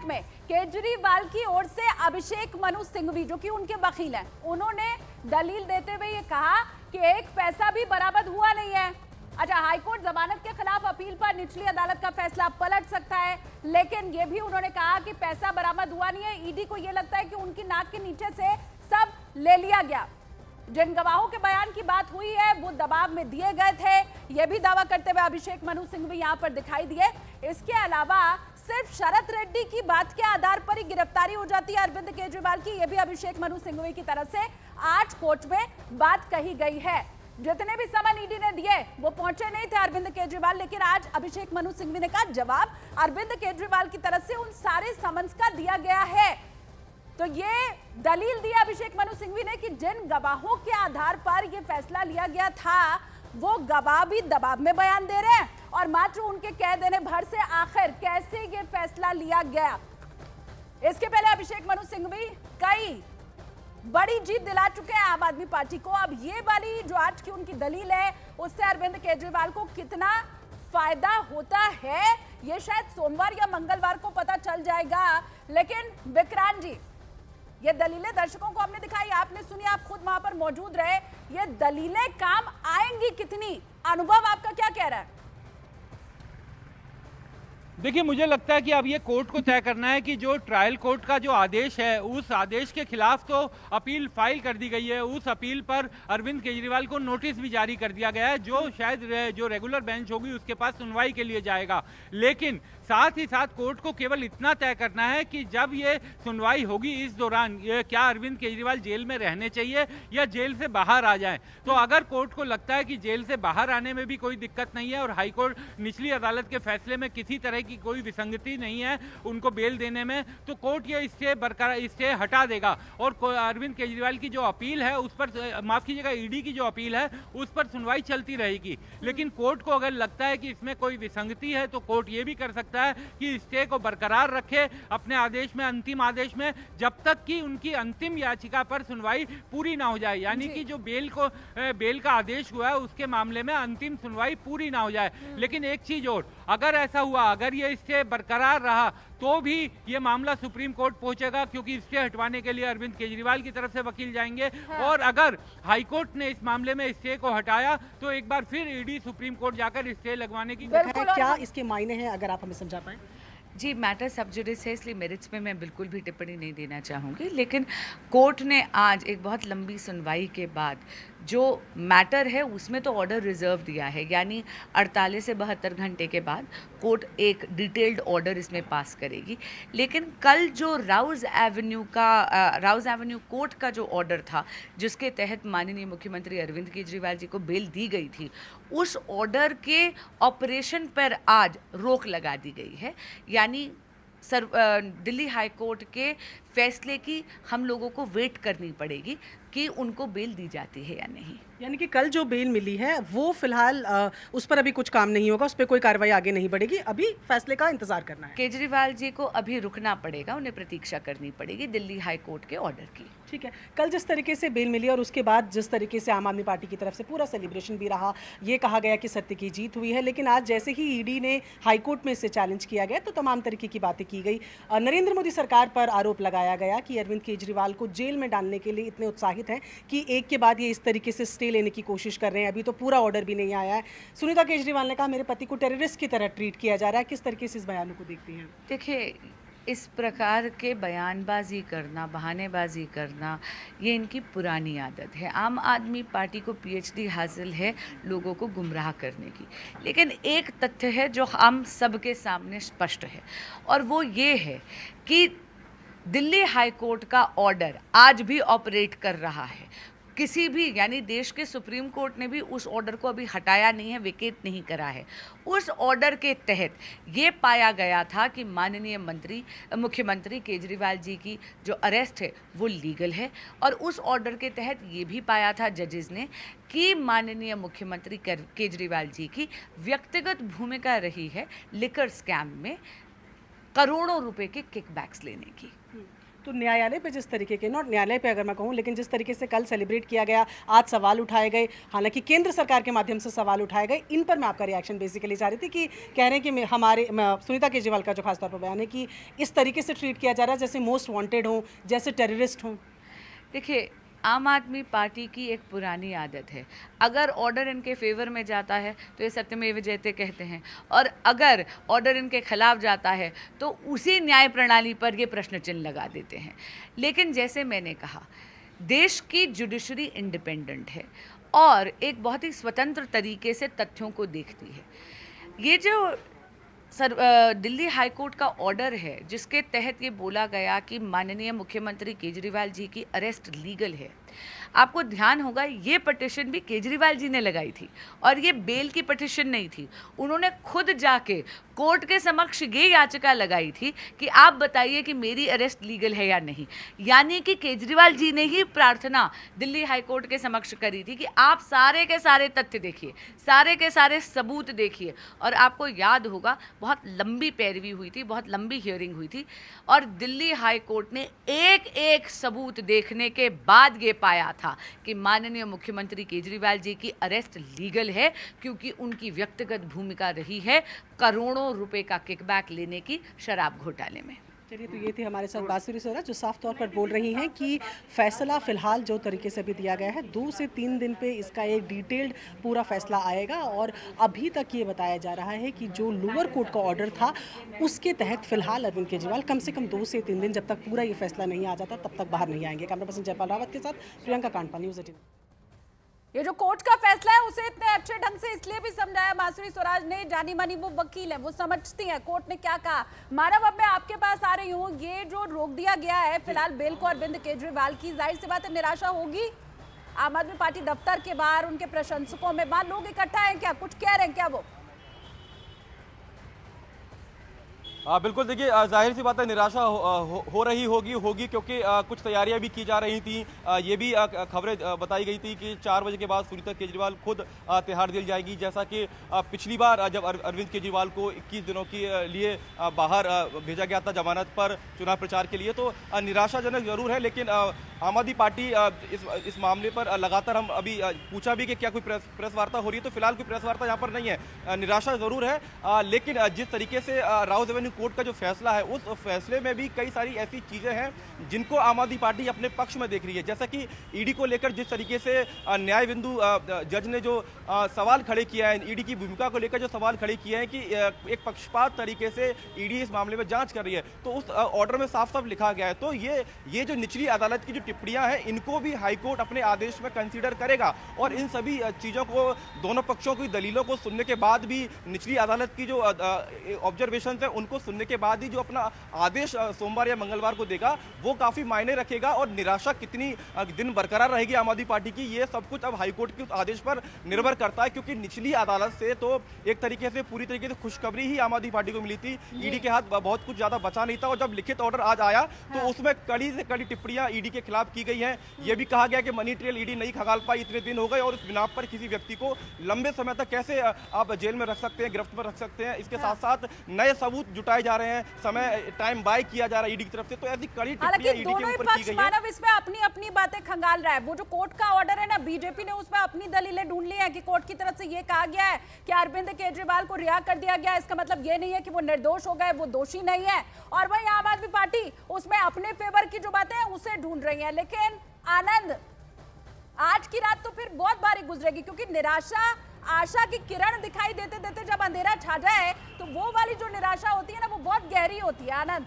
बैठक में केजरीवाल की ओर से अभिषेक मनु सिंघवी, जो कि उनके वकील हैं, उन्होंने दलील देते हुए ये कहा कि एक पैसा भी बरामद हुआ नहीं है। अच्छा, हाईकोर्ट जमानत के खिलाफ अपील पर निचली अदालत का फैसला पलट सकता है, लेकिन ये भी उन्होंने कहा कि पैसा बरामद हुआ नहीं है। ईडी को ये लगता है कि उनकी नाक के नीचे से सब ले लिया गया। जिन गवाहों के बयान की बात हुई है वो दबाव में दिए गए थे, यह भी दावा करते हुए अभिषेक मनु सिंघवी यहां पर दिखाई दिए। इसके अलावा सिर्फ शरद रेड्डी की बात के आधार पर ही गिरफ्तारी हो जाती है अरविंद केजरीवाल की, यह भी अभिषेक मनु सिंघवी की तरफ से आज कोर्ट में बात कही गई है। जितने भी समन ईडी ने दिए वो पहुंचे नहीं थे अरविंद केजरीवाल, लेकिन आज अभिषेक मनु सिंघवी ने कहा जवाब अरविंद केजरीवाल की तरफ से उन सारे समन्स का दिया गया है। तो ये दलील दी अभिषेक मनु सिंघवी ने कि जिन गवाहों के आधार पर यह फैसला लिया गया था वो गवाह भी दबाव में बयान दे रहे हैं और मात्र उनके कह देने भर से आखिर कैसे ये फैसला लिया गया। इसके पहले अभिषेक मनु सिंघवी कई बड़ी जीत दिला चुके हैं आम आदमी पार्टी को। अब ये वाली जो आज की उनकी दलील है उससे अरविंद केजरीवाल को कितना फायदा होता है ये शायद सोमवार या मंगलवार को पता चल जाएगा। लेकिन विक्रांत जी, ये दलीलें दर्शकों को हमने दिखाई, आपने सुनी, आप खुद वहां पर मौजूद रहे, ये दलीलें काम आएंगी कितनी? अनुभव आपका क्या कह रहा है? देखिए, मुझे लगता है कि अब ये कोर्ट को तय करना है कि जो ट्रायल कोर्ट का जो आदेश है उस आदेश के खिलाफ तो अपील फाइल कर दी गई है। उस अपील पर अरविंद केजरीवाल को नोटिस भी जारी कर दिया गया है, जो शायद जो रेगुलर बेंच होगी उसके पास सुनवाई के लिए जाएगा। लेकिन साथ ही साथ कोर्ट को केवल इतना तय करना है कि जब ये सुनवाई होगी इस दौरान क्या अरविंद केजरीवाल जेल में रहने चाहिए या जेल से बाहर आ जाएं। तो अगर कोर्ट को लगता है कि जेल से बाहर आने में भी कोई दिक्कत नहीं है और हाईकोर्ट निचली अदालत के फैसले में किसी तरह की कोई विसंगति नहीं है उनको बेल देने में, तो कोर्ट ये स्टे हटा देगा और अरविंद केजरीवाल की जो अपील है उस पर, माफ कीजिएगा, ईडी की जो अपील है उस पर सुनवाई चलती रहेगी। लेकिन कोर्ट को अगर लगता है कि इसमें कोई विसंगति है तो कोर्ट ये भी कर सकता है कि स्टे को बरकरार रखे अपने आदेश में, अंतिम आदेश में, जब तक कि उनकी अंतिम याचिका पर सुनवाई पूरी ना हो जाए। यानी कि जो बेल का आदेश हुआ है उसके मामले में अंतिम सुनवाई पूरी ना हो जाए। लेकिन एक चीज और, अगर ऐसा हुआ, अगर ये स्टे बरकरार रहा तो भी ये मामला सुप्रीम कोर्ट पहुंचेगा, क्योंकि स्टे हटवाने के लिए अरविंद केजरीवाल की तरफ से वकील जाएंगे। और अगर हाईकोर्ट ने इस मामले में स्टे को हटाया तो एक बार फिर ईडी सुप्रीम कोर्ट जाकर स्टे लगवाने की क्या इसके मायने हैं, अगर आप हमें समझा पाए? जी, मैटर सब जुडिस है, इसलिए मेरिट्स में मैं बिल्कुल भी टिप्पणी नहीं देना चाहूँगी। लेकिन कोर्ट ने आज एक बहुत लंबी सुनवाई के बाद जो मैटर है उसमें तो ऑर्डर रिजर्व दिया है, यानी 48 से 72 घंटे के बाद कोर्ट एक डिटेल्ड ऑर्डर इसमें पास करेगी। लेकिन कल जो राउज एवेन्यू कोर्ट का जो ऑर्डर था जिसके तहत माननीय मुख्यमंत्री अरविंद केजरीवाल जी को बेल दी गई थी, उस ऑर्डर के ऑपरेशन पर आज रोक लगा दी गई है। यानी दिल्ली हाई कोर्ट के फैसले की हम लोगों को वेट करनी पड़ेगी कि उनको बेल दी जाती है या नहीं। यानी कि कल जो बेल मिली है वो फिलहाल उस पर अभी कुछ काम नहीं होगा, उस पर कोई कार्रवाई आगे नहीं बढ़ेगी, अभी फैसले का इंतजार करना है। केजरीवाल जी को अभी रुकना पड़ेगा, उन्हें प्रतीक्षा करनी पड़ेगी दिल्ली हाई कोर्ट के ऑर्डर की। ठीक है, कल जिस तरीके से बेल मिली और उसके बाद जिस तरीके से आम आदमी पार्टी की तरफ से पूरा सेलिब्रेशन भी रहा, ये कहा गया कि सत्य की जीत हुई है, लेकिन आज जैसे ही ईडी ने हाईकोर्ट में इसे चैलेंज किया गया तो तमाम तरीके की बातें की गई। नरेंद्र मोदी सरकार पर आरोप लगाया गया कि अरविंद केजरीवाल को जेल में डालने के लिए इतने उत्साहित हैं कि एक के बाद ये इस तरीके से स्टे लेने की कोशिश कर रहे हैं। अभी तो पूरा ऑर्डर भी नहीं आया है। सुनीता केजरीवाल ने कहा मेरे पति को टेररिस्ट की तरह ट्रीट किया जा रहा है। किस तरीके से इस बयानों को देखती हैं? देखिए, इस प्रकार के बयानबाजी करना, बहानेबाजी करना, ये इनकी पुरानी आदत है। आम आदमी पार्टी को पीएचडी हासिल है लोगों को गुमराह करने की। लेकिन एक तथ्य है जो हम सबके सामने स्पष्ट है और वो ये है कि दिल्ली हाई कोर्ट का ऑर्डर आज भी ऑपरेट कर रहा है। किसी भी, यानी देश के सुप्रीम कोर्ट ने भी उस ऑर्डर को अभी हटाया नहीं है, वेकेट नहीं करा है। उस ऑर्डर के तहत ये पाया गया था कि माननीय मुख्यमंत्री केजरीवाल जी की जो अरेस्ट है वो लीगल है, और उस ऑर्डर के तहत ये भी पाया था जजेस ने कि माननीय मुख्यमंत्री केजरीवाल जी की व्यक्तिगत भूमिका रही है लिकर स्कैम में करोड़ों रुपए के किकबैक्स लेने की। तो न्यायालय पे जिस तरीके के, नॉट न्यायालय पे अगर मैं कहूँ, लेकिन जिस तरीके से कल सेलिब्रेट किया गया, आज सवाल उठाए गए, हालांकि केंद्र सरकार के माध्यम से सवाल उठाए गए, इन पर मैं आपका रिएक्शन बेसिकली चाह रही थी कि कह रहे हैं कि हमारे सुनीता केजरीवाल का जो खासतौर पर बयान है कि इस तरीके से ट्रीट किया जा रहा है जैसे मोस्ट वांटेड हों, जैसे टेररिस्ट हों। देखिए, आम आदमी पार्टी की एक पुरानी आदत है, अगर ऑर्डर इनके फेवर में जाता है तो ये सत्यमेव जयते कहते हैं, और अगर ऑर्डर इनके खिलाफ जाता है तो उसी न्याय प्रणाली पर ये प्रश्न चिन्ह लगा देते हैं। लेकिन जैसे मैंने कहा, देश की जुडिशरी इंडिपेंडेंट है और एक बहुत ही स्वतंत्र तरीके से तथ्यों को देखती है। ये जो दिल्ली हाई कोर्ट का ऑर्डर है जिसके तहत ये बोला गया कि माननीय मुख्यमंत्री केजरीवाल जी की अरेस्ट लीगल है, आपको ध्यान होगा ये पिटीशन भी केजरीवाल जी ने लगाई थी और ये बेल की पिटीशन नहीं थी। उन्होंने खुद जाके कोर्ट के समक्ष ये याचिका लगाई थी कि आप बताइए कि मेरी अरेस्ट लीगल है या नहीं। यानी कि केजरीवाल जी ने ही प्रार्थना दिल्ली हाई कोर्ट के समक्ष करी थी कि आप सारे के सारे तथ्य देखिए, सारे के सारे सबूत देखिए। और आपको याद होगा बहुत लंबी पैरवी हुई थी, बहुत लंबी हियरिंग हुई थी और दिल्ली हाई कोर्ट ने एक एक सबूत देखने के बाद ये पाया था कि माननीय मुख्यमंत्री केजरीवाल जी की अरेस्ट लीगल है, क्योंकि उनकी व्यक्तिगत भूमिका रही है करोड़ों रुपए का किकबैक लेने की शराब घोटाले में। चलिए, तो ये थी हमारे साथ बांसुरी सोरा जो साफ तौर पर बोल रही हैं कि फैसला फिलहाल जो तरीके से भी दिया गया है 2 से 3 दिन पे इसका एक डिटेल्ड पूरा फैसला आएगा। और अभी तक ये बताया जा रहा है कि जो लोअर कोर्ट का ऑर्डर था उसके तहत फिलहाल अरविंद केजरीवाल कम से कम 2 से 3 दिन, जब तक पूरा ये फैसला नहीं आ जाता तब तक बाहर नहीं आएंगे। कैमरा पर्सन जयपाल रावत के साथ प्रियंका कांडपा, न्यूज़ 18। ये जो कोर्ट का फैसला है उसे इतने अच्छे ढंग से इसलिए भी समझाया बांसुरी स्वराज ने, जानी मानी वो वकील है, वो समझती हैं कोर्ट ने क्या कहा। मानव, अब मैं आपके पास आ रही हूँ, ये जो रोक दिया गया है फिलहाल बेल को अरविंद केजरीवाल की, जाहिर सी बात है निराशा होगी आम आदमी पार्टी दफ्तर के बाहर, उनके प्रशंसकों में बाहर लोग इकट्ठा हैं, क्या कुछ कह रहे हैं क्या वो? बिल्कुल, देखिए जाहिर सी बात है निराशा हो रही होगी क्योंकि कुछ तैयारियां भी की जा रही थी। ये भी खबरें बताई गई थी कि 4 बजे के बाद सुनीता केजरीवाल खुद तिहाड़ जेल जाएगी, जैसा कि पिछली बार जब अरविंद केजरीवाल को 21 दिनों के लिए बाहर भेजा गया था जमानत पर चुनाव प्रचार के लिए। तो निराशाजनक जरूर है, लेकिन आम आदमी पार्टी इस मामले पर लगातार, हम अभी पूछा भी कि क्या कोई प्रेस वार्ता हो रही है, तो फिलहाल कोई प्रेस वार्ता यहाँ पर नहीं है। निराशा जरूर है, लेकिन जिस तरीके से राउज एवेन्यू कोर्ट का जो फैसला है उस फैसले में भी कई सारी ऐसी चीजें हैं जिनको आम आदमी पार्टी अपने पक्ष में देख रही है। जैसा कि ईडी को लेकर जिस तरीके से न्याय बिंदु जज ने जो सवाल खड़े किया है, ईडी की भूमिका को लेकर जो सवाल खड़े किए हैं कि एक पक्षपात तरीके से ईडी इस मामले में जांच कर रही है, तो उस ऑर्डर में साफ साफ लिखा गया है। तो ये जो निचली अदालत की जो टिप्पणियां हैं इनको भी हाईकोर्ट अपने आदेश में कंसीडर करेगा और इन सभी चीजों को, दोनों पक्षों की दलीलों को सुनने के बाद भी, निचली अदालत की जो ऑब्जर्वेशन है उनको सुनने के बाद ही जो अपना आदेश सोमवार या मंगलवार को देगा वो काफी मायने रखेगा। और निराशा कितनी दिन बरकरार रहेगी आम आदमी पार्टी की, ये सब कुछ अब हाईकोर्ट के आदेश पर निर्भर करता है, क्योंकि निचली अदालत से तो एक तरीके से पूरी तरीके से खुशखबरी ही आम आदमी पार्टी को मिली थी। ईडी के हाथ बहुत कुछ ज्यादा बचा नहीं था और जब लिखित ऑर्डर आज आया तो उसमें कड़ी से कड़ी टिप्पणियां ईडी के खिलाफ की गई हैं। यह भी कहा गया कि मनी ट्रेल ईडी नहीं खंगाल पाई, इतने दिन हो गए और इस बिना पर किसी व्यक्ति को लंबे समय तक कैसे आप जेल में रख सकते हैं, गिरफ्त में रख सकते हैं। इसके साथ साथ नए सबूत जुटाए जा रहे हैं, समय टाइम बाय किया जा रहा है ईडी की तरफ से। तो ऐसी कड़ी टिप्पणियां ईडी के ऊपर की गई है। मानव इसमें अपनी अपनी बातें खंगाल रहा है। वो जो कोर्ट का ऑर्डर है ना, बीजेपी ने उसमें अपनी दलीलें ढूंढ ली है कि कोर्ट की तरफ से ये कहा गया है कि अरविंद केजरीवाल को रिहा कर दिया गया, इसका मतलब ये नहीं है कि वो निर्दोष हो गए, वो दोषी नहीं है। और वहीं आम आदमी पार्टी उसमें अपने फेवर की जो बातें हैं उसे ढूंढ रही है। लेकिन आनंद, आज की रात तो फिर बहुत भारी गुजरेगी, क्योंकि निराशा आशा की किरण दिखाई देते देते जब अंधेरा छा जाए तो वो वाली जो निराशा होती है ना, वो बहुत गहरी होती है। आनंद,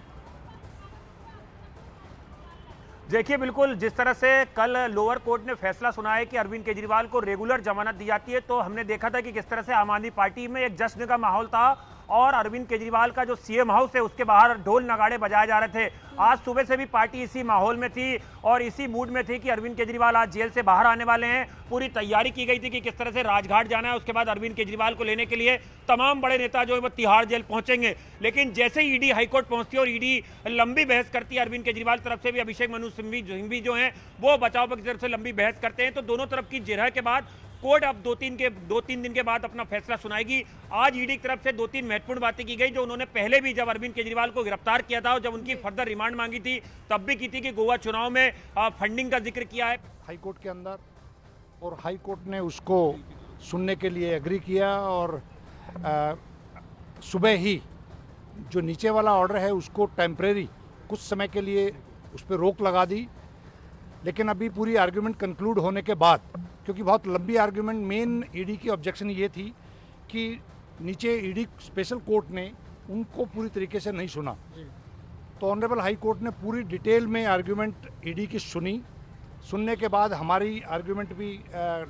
देखिए, बिल्कुल जिस तरह से कल लोअर कोर्ट ने फैसला सुना है कि अरविंद केजरीवाल को रेगुलर जमानत दी जाती है, तो हमने देखा था कि किस तरह से आम आदमी पार्टी में एक जश्न का माहौल था और अरविंद केजरीवाल का जो सीएम हाउस है उसके बाहर ढोल नगाड़े बजाए जा रहे थे। आज सुबह से भी पार्टी इसी माहौल में थी और इसी मूड में थी कि अरविंद केजरीवाल आज जेल से बाहर आने वाले हैं। पूरी तैयारी की गई थी कि किस तरह से राजघाट जाना है, उसके बाद अरविंद केजरीवाल को लेने के लिए तमाम बड़े नेता जो है वो तिहाड़ जेल पहुंचेंगे। लेकिन जैसे ही ईडी हाईकोर्ट पहुंचती है और ईडी लंबी बहस करती है, अरविंद केजरीवाल तरफ से भी अभिषेक मनु सिंघवी जो हैं वो बचाव पक्ष की तरफ से लंबी बहस करते हैं, तो दोनों तरफ की जिरह के बाद कोर्ट अब दो तीन दिन के बाद अपना फैसला सुनाएगी। आज ईडी की तरफ से 2-3 महत्वपूर्ण बातें की गई जो उन्होंने पहले भी जब अरविंद केजरीवाल को गिरफ्तार किया था और जब उनकी फर्दर रिमांड मांगी थी तब भी की थी कि गोवा चुनाव में फंडिंग का जिक्र किया है हाई कोर्ट के अंदर, और हाई कोर्ट ने उसको सुनने के लिए एग्री किया और सुबह ही जो नीचे वाला ऑर्डर है उसको टेम्परेरी कुछ समय के लिए उस पर रोक लगा दी। लेकिन अभी पूरी आर्ग्यूमेंट कंक्लूड होने के बाद, क्योंकि बहुत लंबी आर्ग्यूमेंट, मेन ईडी की ऑब्जेक्शन ये थी कि नीचे ईडी स्पेशल कोर्ट ने उनको पूरी तरीके से नहीं सुना, तो ऑनरेबल हाई कोर्ट ने पूरी डिटेल में आर्ग्यूमेंट ईडी की सुनी। सुनने के बाद हमारी आर्ग्यूमेंट भी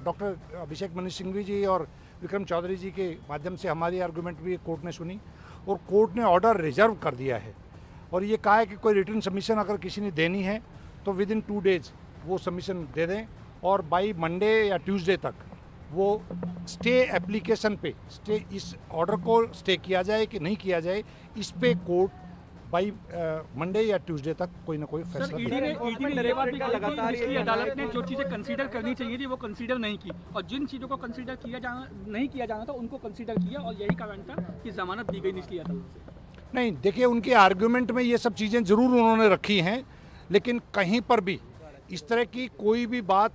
डॉक्टर अभिषेक मनु सिंघवी जी और विक्रम चौधरी जी के माध्यम से हमारी आर्ग्यूमेंट भी कोर्ट ने सुनी और कोर्ट ने ऑर्डर रिजर्व कर दिया है और ये कहा है कि कोई रिटर्न सबमिशन अगर किसी ने देनी है तो विद इन 2 डेज वो सबमिशन दे दें और बाई मंडे या ट्यूसडे तक वो स्टे एप्लीकेशन पे स्टे इस ऑर्डर को स्टे किया जाए कि नहीं किया जाए, इस पे कोर्ट बाई मंडे या ट्यूसडे तक कोई ना कोई फैसला निचली अदालत ने जो चीजें कंसीडर करनी चाहिए थी वो कंसीडर नहीं की और जिन चीजों को कंसीडर नहीं किया जाना था उनको कंसीडर किया और यही कारण था कि जमानत दी गई निचली अदालत से। नहीं, देखिए उनके आर्ग्यूमेंट में ये सब चीज़ें ज़रूर उन्होंने रखी हैं, लेकिन कहीं पर भी इस तरह की कोई भी बात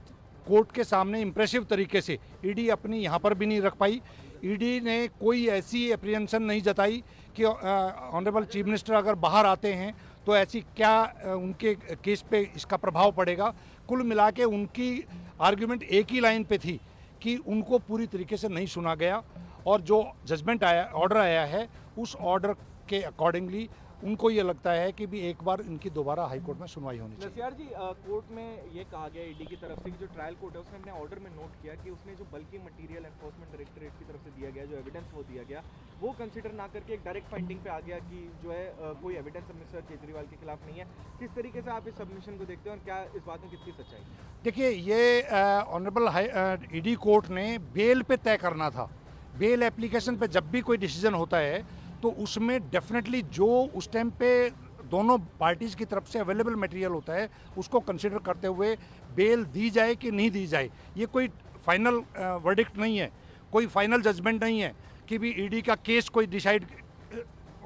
कोर्ट के सामने इम्प्रेसिव तरीके से ईडी अपनी यहाँ पर भी नहीं रख पाई। ईडी ने कोई ऐसी एप्रीहेंशन नहीं जताई कि ऑनरेबल चीफ मिनिस्टर अगर बाहर आते हैं तो ऐसी क्या उनके केस पे इसका प्रभाव पड़ेगा। कुल मिला के उनकी आर्ग्यूमेंट एक ही लाइन पे थी कि उनको पूरी तरीके से नहीं सुना गया और जो जजमेंट आया, ऑर्डर आया है, उस ऑर्डर के अकॉर्डिंगली उनको ये लगता है कि भी एक बार इनकी दोबारा हाई कोर्ट में सुनवाई होनी चाहिए। नसियार जी, कोर्ट में ये कहा गया ईडी की तरफ से कि जो ट्रायल कोर्ट है उसने अपने ऑर्डर में नोट किया कि उसने जो बल्कि मटेरियल एनफोर्समेंट डायरेक्टरेट की तरफ से दिया गया, जो एविडेंस वो दिया गया, वो कंसीडर ना करके एक डायरेक्ट फाइंडिंग पे आ गया कि जो है कोई एविडेंस मिस्टर केजरीवाल के खिलाफ नहीं है। किस तरीके से आप इस सबमिशन को देखते हैं और क्या इस बात में कितनी सच्चाई? देखिए, ये ऑनरेबल ईडी कोर्ट ने बेल पे तय करना था। बेल एप्लीकेशन पे जब भी कोई डिसीजन होता है तो उसमें डेफिनेटली जो उस टाइम पे दोनों पार्टीज़ की तरफ से अवेलेबल मटेरियल होता है उसको कंसिडर करते हुए बेल दी जाए कि नहीं दी जाए। ये कोई फाइनल वर्डिक्ट नहीं है, कोई फाइनल जजमेंट नहीं है कि भी ईडी का केस कोई डिसाइड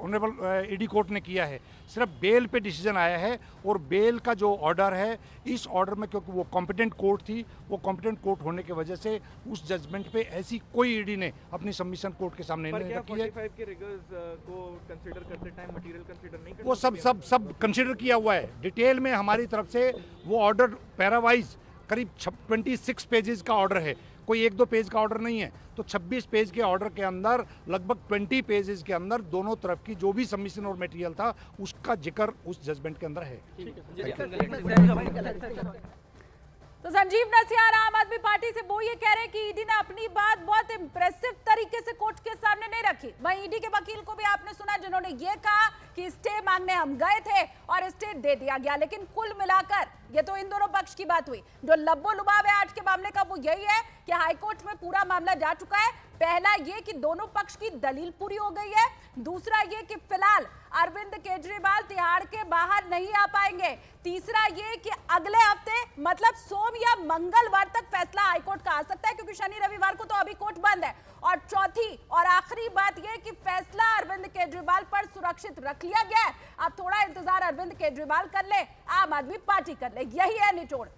ऑनरेबल ईडी कोर्ट ने किया है। सिर्फ बेल पे डिसीजन आया है और बेल का जो ऑर्डर है, इस ऑर्डर में क्योंकि वो कॉम्पिटेंट कोर्ट थी, वो कॉम्पिटेंट कोर्ट होने की वजह से उस जजमेंट पे ऐसी कोई ईडी ने अपनी सबमिशन कोर्ट के सामने नहीं रखी है। 45 के रिगर्स को कंसीडर करते टाइम मटेरियल कंसीडर नहीं करते, वो सब कंसिडर किया हुआ है डिटेल में हमारी तरफ से। वो ऑर्डर पैरावाइज करीब 26 पेजेस का ऑर्डर है, कोई 1-2 पेज का ऑर्डर नहीं है। तो 26 पेज के ऑर्डर के अंदर लगभग 20 पेजेस के अंदर दोनों तरफ की जो भी सबमिशन और मटेरियल था उसका जिक्र उस जजमेंट के अंदर है। तो संजीव नसियार आम आदमी पार्टी से वो ये कह रहे हैं कि ईडी ने अपनी बात बहुत इंप्रेसिव तरीके से कोर्ट के सामने नहीं रखी। वहीं ईडी के वकील को भी आपने सुना जिन्होंने ये कहा कि स्टे मांगने हम गए थे और स्टे दे दिया गया। लेकिन कुल मिलाकर ये तो इन दोनों पक्ष की बात हुई। जो लब्बो लुभाव है आज के मामले का वो यही है कि हाईकोर्ट में पूरा मामला जा चुका है। पहला ये कि दोनों पक्ष की दलील पूरी हो गई है, दूसरा ये कि फिलहाल अरविंद केजरीवाल तिहाड़ के बाहर नहीं आ पाएंगे, तीसरा ये कि अगले हफ्ते मतलब सोम या मंगलवार तक फैसला हाईकोर्ट का आ सकता है क्योंकि शनि रविवार को तो अभी कोर्ट बंद है, और चौथी और आखिरी बात यह कि फैसला अरविंद केजरीवाल पर सुरक्षित रख लिया गया है। अब थोड़ा इंतजार अरविंद केजरीवाल कर ले, आम आदमी पार्टी कर ले, यही है निचोड़।